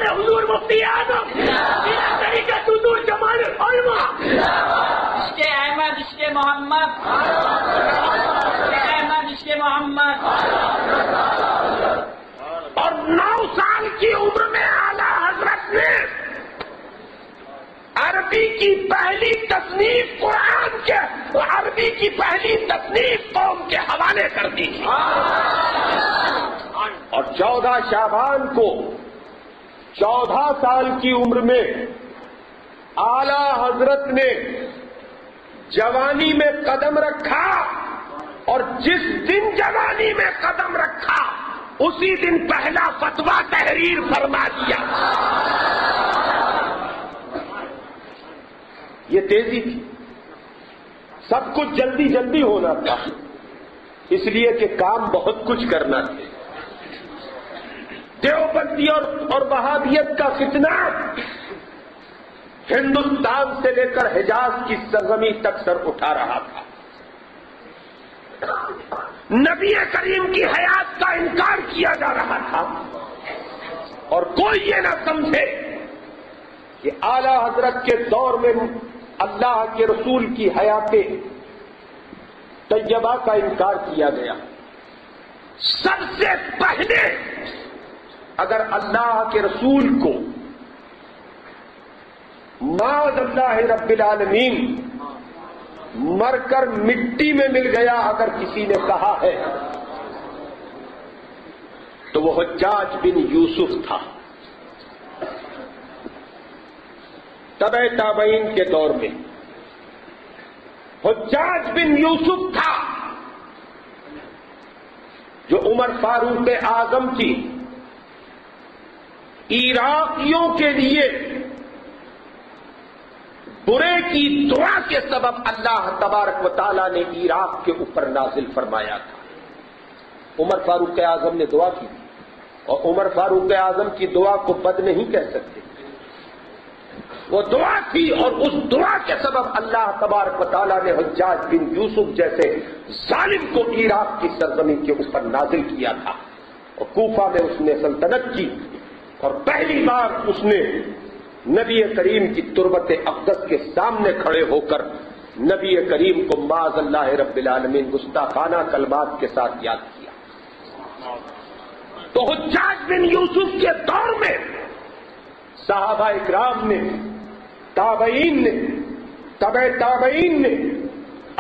حضور مفتی اعظم طریقۃ حضور جمال العلماء، عشق احمد، عشق محمد، احمد عشق محمد۔ اور 9 سال کی عمر میں اعلیٰ حضرت نے عربی کی پہلی تصنیف قرآن کے، عربی کی پہلی تصنیف قوم کے حوالے کر دی، اور 14 شعبان کو 14 سال کی عمر میں اعلیٰ حضرت نے جوانی میں قدم رکھا، اور جس دن جوانی میں قدم رکھا اسی دن پہلا فتویٰ تحریر فرما دیا۔ یہ تیزی تھی، سب کچھ جلدی جلدی ہونا تھا، اس لیے کہ کام بہت کچھ کرنا تھا۔ دیوبندی اور وہابیت کا فتنہ ہندوستان سے لے کر حجاز کی سرزمین تک سر اٹھا رہا تھا۔ نبی کریم کی حیات کا انکار کیا جا رہا تھا، اور کوئی یہ نہ سمجھے کہ اعلیٰ حضرت کے دور میں اللہ کے رسول کی حیات طیبہ کا انکار کیا گیا۔ سب سے پہلے اگر اللہ کے رسول کو معاذ اللہ رب العالمین مر کر مٹی میں مل گیا اگر کسی نے کہا ہے تو وہ حجاج بن یوسف تھا، تبع تابعین کے دور میں حجاج بن یوسف تھا، جو عمر فاروق اعظم کی عراقیوں کے لیے برے کی دعا کے سبب اللہ تبارک و تعالیٰ نے عراق کے اوپر نازل فرمایا تھا۔ عمر فاروق اعظم نے دعا کی، اور عمر فاروق اعظم کی دعا کو بد نہیں کہہ سکتے، وہ دعا تھی، اور اس دعا کے سبب اللہ تبارک و تعالیٰ نے حجاج بن یوسف جیسے ظالم کو عراق کی سرزمین کے اوپر نازل کیا تھا، اور کوفہ میں اس نے سلطنت کی، اور پہلی بار اس نے نبی کریم کی تربت اقدس کے سامنے کھڑے ہو کر نبی کریم کو معاذ اللہ رب العالمین گستاخانہ کلمات کے ساتھ یاد کیا۔ تو حجاج بن یوسف کے دور میں صحابہ اکرام نے، تابعین نے، تبع تابعین نے،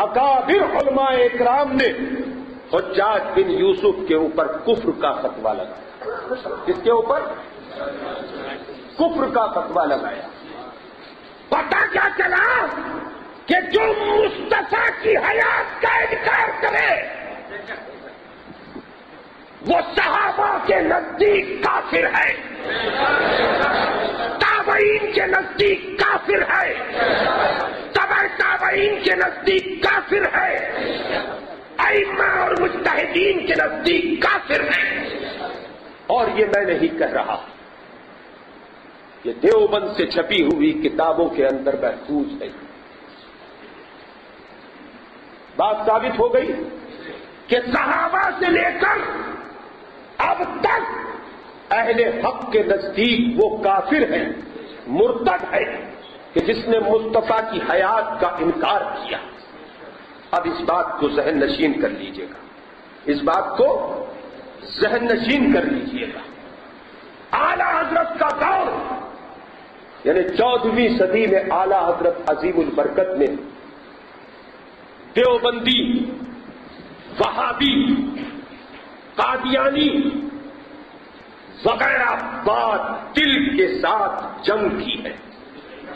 اکابر علماء اکرام نے حجاج بن یوسف کے اوپر کفر کا فتویٰ لگایا۔ کس کے اوپر؟ کفر کا فتویٰ لگایا۔ پتہ کیا چلا کہ جو مصطفیٰ کی حیات کا انکار کرے وہ صحابہ کے نزدیک کافر ہے، تابعین کے نزدیک کافر ہے، تبع تابعین کے نزدیک کافر ہے، ائمہ اور مجتہدین کے نزدیک کافر ہے۔ اور یہ میں نہیں کہہ رہا، یہ دیوبند سے چھپی ہوئی کتابوں کے اندر محفوظ ہے۔ بات ثابت ہو گئی کہ صحابہ سے لے کر اب تک اہل حق کے نزدیک وہ کافر ہے، مرتد ہے کہ جس نے مصطفیٰ کی حیات کا انکار کیا۔ اب اس بات کو ذہن نشین کر لیجئے گا، اس بات کو ذہن نشین کر لیجئے گا۔ اعلیٰ حضرت کا دور یعنی 14ویں صدی میں اعلیٰ حضرت عظیم البرکت نے دیوبندی، وہابی، قادیانی وغیرہ باطل کے ساتھ جنگ کی ہے۔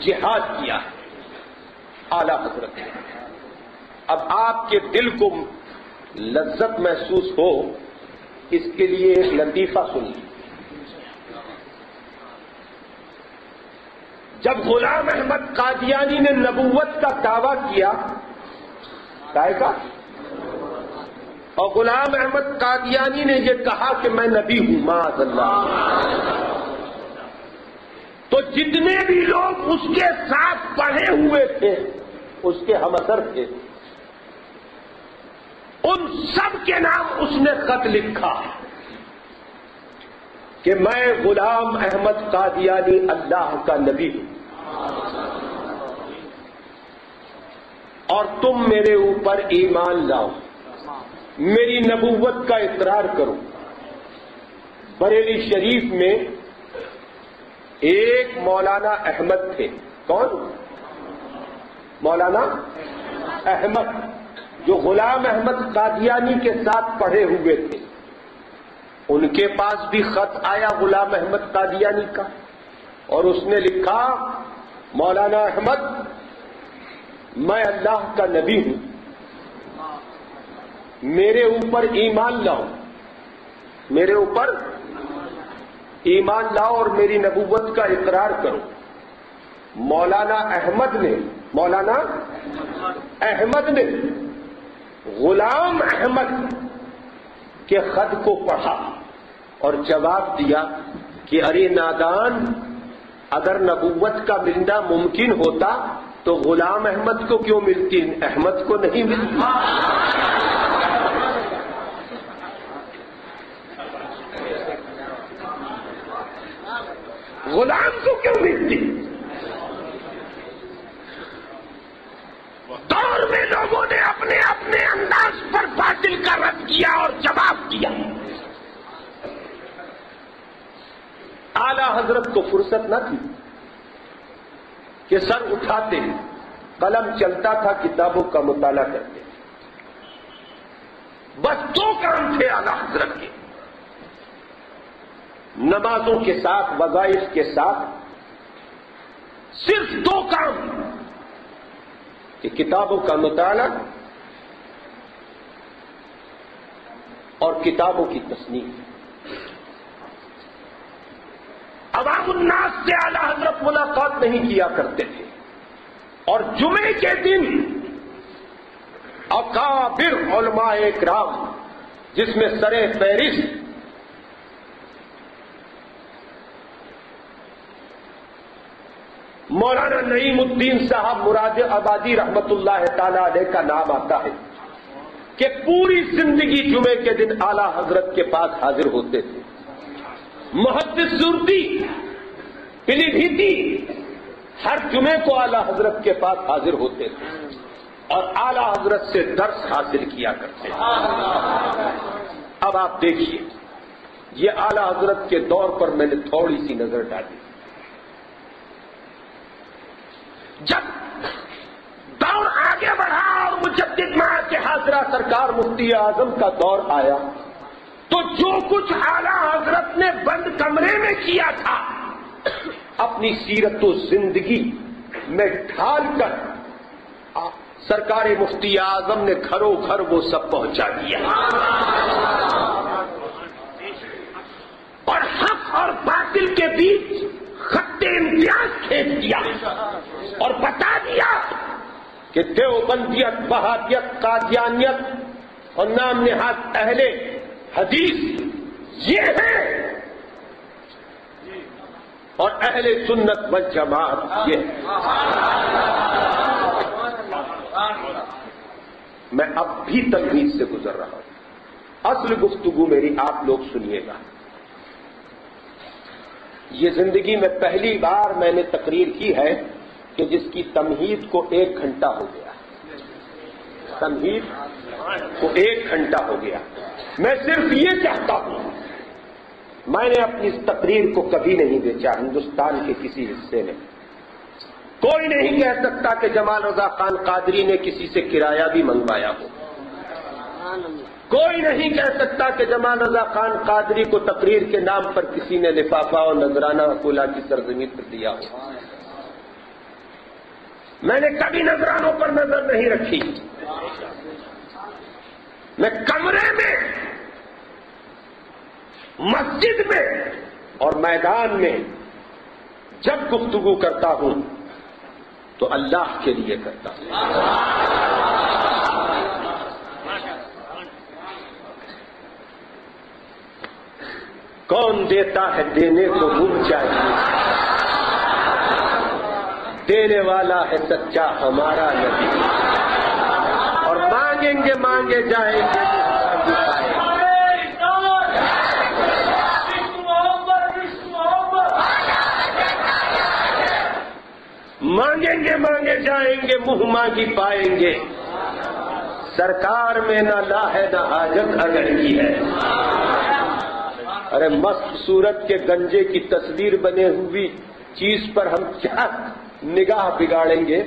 جہاد کیا ہے اعلی حضرت نے. اب آپ کے دل کو لذت محسوس ہو اس کے لیے ایک لطیفہ سنیے. جب غلام احمد قادیانی نے نبوت کا دعویٰ کیا کا اور غلام احمد قادیانی نے یہ کہا کہ میں نبی ہوں معاذ اللہ، تو جتنے بھی لوگ اس کے ساتھ پڑھے ہوئے تھے، اس کے ہم اثر تھے، ان سب کے نام اس نے خط لکھا کہ میں غلام احمد قادیانی اللہ کا نبی ہوں اور تم میرے اوپر ایمان لاؤ، میری نبوت کا اقرار کرو. بریلی شریف میں ایک مولانا احمد تھے. کون؟ مولانا احمد، جو غلام احمد قادیانی کے ساتھ پڑھے ہوئے تھے. ان کے پاس بھی خط آیا غلام احمد قادیانی کا، اور اس نے لکھا مولانا احمد میں اللہ کا نبی ہوں، میرے اوپر ایمان لاؤ، میرے اوپر ایمان لاؤ اور میری نبوت کا اقرار کرو. مولانا احمد نے غلام احمد کے خط کو پڑھا اور جواب دیا کہ ارے نادان، اگر نبوت کا ملنا ممکن ہوتا تو غلام احمد کو کیوں ملتی، احمد کو نہیں ملتی. غلام کو کیوں ملتی؟ دور میں لوگوں نے اپنے اپنے انداز پر باطل کا رد کیا اور جواب دیا. اعلی حضرت کو فرصت نہ تھی کہ سر اٹھاتے، قلم چلتا تھا، کتابوں کا مطالعہ کرتے. بس دو کام تھے اعلی حضرت کے، نمازوں کے ساتھ، وظائف کے ساتھ صرف دو کام کہ کتابوں کا مطالعہ اور کتابوں کی تصنیف. عوام الناس سے اعلی حضرت ملاقات نہیں کیا کرتے تھے، اور جمعے کے دن اکابر علماء اکرام جس میں سر فہرست مولانا نعیم الدین صاحب مراد آبادی رحمت اللہ تعالی علیہ کا نام آتا ہے کہ پوری زندگی جمعے کے دن اعلی حضرت کے پاس حاضر ہوتے تھے. محدث سورتی پیلی بھیتی ہر جمعے کو اعلی حضرت کے پاس حاضر ہوتے تھے اور اعلی حضرت سے درس حاصل کیا کرتے تھے. اب آپ دیکھیے، یہ اعلی حضرت کے دور پر میں نے تھوڑی سی نظر ڈالی. جب دور آگے بڑھا اور مجدد ماہ کے حاضرہ سرکار مفتی اعظم کا دور آیا تو جو کچھ اعلی حضرت نے بند کمرے میں کیا تھا اپنی سیرت و زندگی میں ڈھال کر سرکار مفتی اعظم نے گھروں گھر وہ سب پہنچا دیا اور حق اور باطل کے بیچ خط امتیاز کھینچ دیا اور بتا دیا کہ دیوبندیت، وہابیت، قادیانیت اور نام نہاد اہل حدیث یہ ہے اور اہل سنت والجماعت یہ ہے. میں اب بھی تنقید سے گزر رہا ہوں. اصل گفتگو میری آپ لوگ سنیے گا. یہ زندگی میں پہلی بار میں نے تقریر کی ہے کہ جس کی تمہید کو 1 گھنٹہ ہو گیا. تمہید کو 1 گھنٹہ ہو گیا. میں صرف یہ چاہتا ہوں، میں نے اپنی اس تقریر کو کبھی نہیں بیچا ہندوستان کے کسی حصے میں. کوئی نہیں کہہ سکتا کہ جمال رضا خان قادری نے کسی سے کرایہ بھی منگوایا ہو. کوئی نہیں کہہ سکتا کہ جمال رضا خان قادری کو تقریر کے نام پر کسی نے لفافہ اور نذرانہ اکولا کی سرزمین پر دیا ہو. میں نے کبھی نذرانوں پر نظر نہیں رکھی. میں کمرے میں، مسجد میں اور میدان میں جب گفتگو کرتا ہوں تو اللہ کے لیے کرتا ہوں. کون دیتا ہے دینے کو بھول چاہیے، دینے والا ہے سچا ہمارا نبی. اور مانگیں گے مانگے جائیں گے، مانگیں گے مانگے جائیں گے، منہ مانگی پائیں گے. سرکار میں نہ لا ہے نہ حاجت اگر کی ہے. ارے مست صورت کے گنجے کی تصویر بنے ہوئی چیز پر ہم کیا نگاہ بگاڑیں گے؟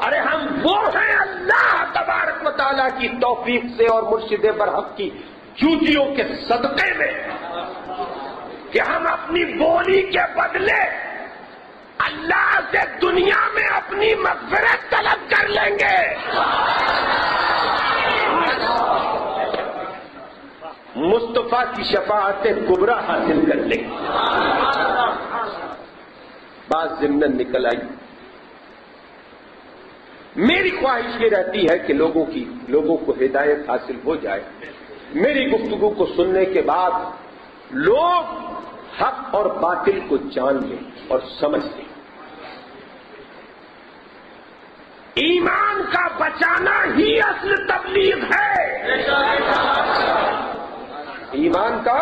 ارے ہم وہ ہیں اللہ تبارک و تعالیٰ کی توفیق سے اور مرشد برحق کی جوتیوں کے صدقے میں کہ ہم اپنی بولی کے بدلے اللہ سے دنیا میں اپنی مغفرت طلب کر لیں گے. مصطفیٰ کی شفاعت کبریٰ حاصل کر لیں گے. بات ضمن نکل آئی. میری خواہش یہ رہتی ہے کہ لوگوں کو ہدایت حاصل ہو جائے. میری گفتگو کو سننے کے بعد لوگ حق اور باطل کو جان لیں اور سمجھ لیں. ایمان کا بچانا ہی اصل تبلیغ ہے. ایمان کا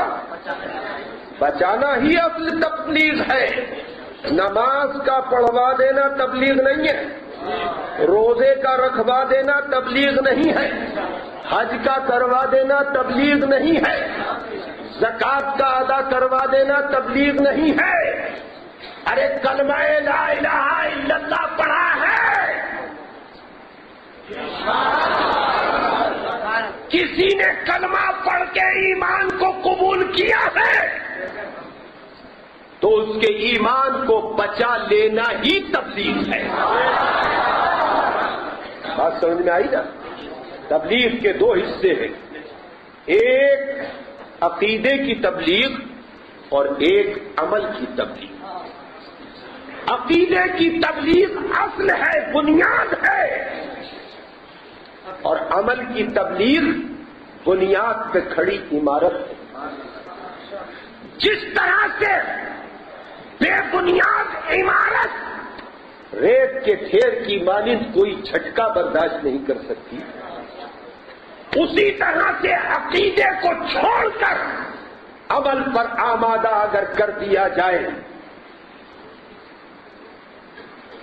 بچانا ہی اصل تبلیغ ہے. نماز کا پڑھوا دینا تبلیغ نہیں ہے، روزے کا رکھوا دینا تبلیغ نہیں ہے، حج کا کروا دینا تبلیغ نہیں ہے، زکات کا ادا کروا دینا تبلیغ نہیں ہے. ارے کلمہ لا الہ الا اللہ پڑھا ہے، کسی نے کلمہ پڑھ کے ایمان کو قبول کیا ہے تو اس کے ایمان کو بچا لینا ہی تبلیغ ہے. بات سمجھ میں آئی نا؟ تبلیغ کے دو حصے ہیں، ایک عقیدے کی تبلیغ اور ایک عمل کی تبلیغ. عقیدے کی تبلیغ اصل ہے، بنیاد ہے، اور عمل کی تبلیغ بنیاد پہ کھڑی عمارت ہے. جس طرح سے بے بنیاد عمارت ریت کے ڈھیر کی مانند کوئی جھٹکا برداشت نہیں کر سکتی، اسی طرح سے عقیدے کو چھوڑ کر عمل پر آمادہ اگر کر دیا جائے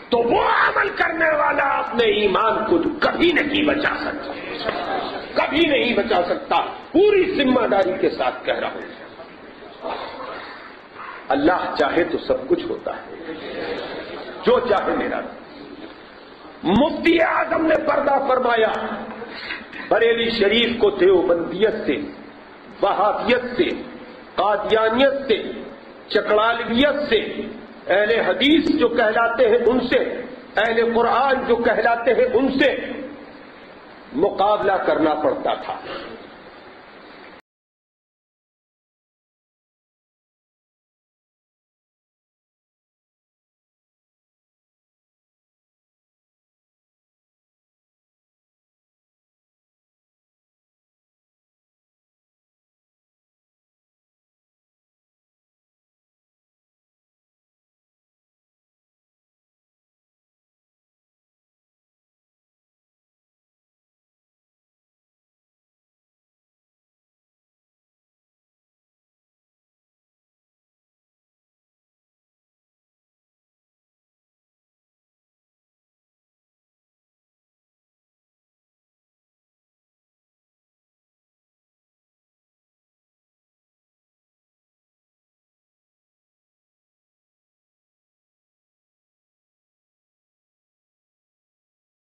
تو وہ عمل کرنے والا اپنے ایمان کو کبھی نہیں بچا سکتا، کبھی نہیں بچا سکتا. پوری ذمہ داری کے ساتھ کہہ رہا ہوں. اللہ چاہے تو سب کچھ ہوتا ہے، جو چاہے میرا. مفتی اعظم نے پردہ فرمایا، بریلی شریف کو دیوبندیت سے، وہابیت سے، قادیانیت سے، چکڑالویت سے، اہل حدیث جو کہلاتے ہیں ان سے، اہل قرآن جو کہلاتے ہیں ان سے مقابلہ کرنا پڑتا تھا.